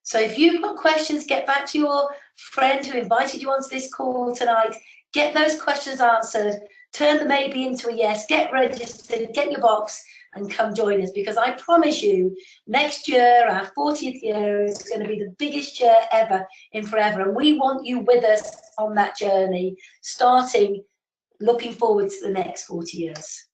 So if you've got questions, get back to your friend who invited you onto this call tonight, get those questions answered, turn the maybe into a yes, get registered, get your box, and come join us, because I promise you, next year, our 40th year, is going to be the biggest year ever in forever. And we want you with us on that journey, starting looking forward to the next 40 years.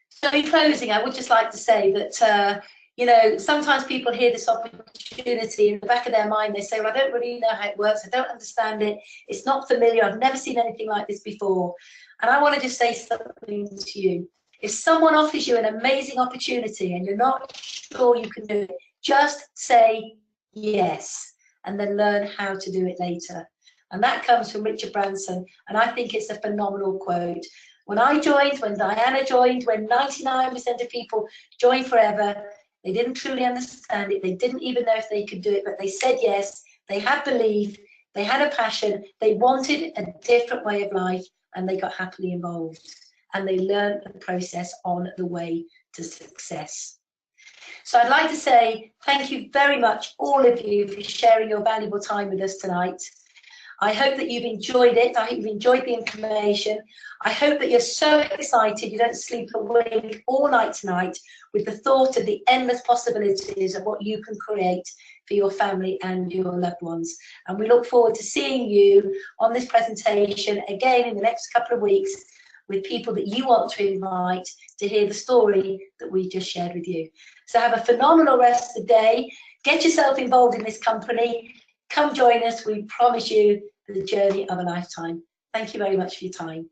So in closing, I would just like to say that, you know, sometimes people hear this opportunity in the back of their mind, they say, well, I don't really know how it works, I don't understand it, it's not familiar, I've never seen anything like this before. And I want to just say something to you. If someone offers you an amazing opportunity and you're not sure you can do it, just say yes, and then learn how to do it later. And that comes from Richard Branson, and I think it's a phenomenal quote. When I joined, when Diana joined, when 99% of people join forever, they didn't truly understand it. They didn't even know if they could do it, but they said yes. They had belief, they had a passion, they wanted a different way of life, and they got happily involved. And they learned the process on the way to success. So I'd like to say thank you very much, all of you, for sharing your valuable time with us tonight. I hope that you've enjoyed it. I hope you've enjoyed the information. I hope that you're so excited you don't sleep a wink all night tonight with the thought of the endless possibilities of what you can create for your family and your loved ones. And we look forward to seeing you on this presentation again in the next couple of weeks with people that you want to invite to hear the story that we just shared with you. So have a phenomenal rest of the day. Get yourself involved in this company. Come join us. We promise you the journey of a lifetime. Thank you very much for your time.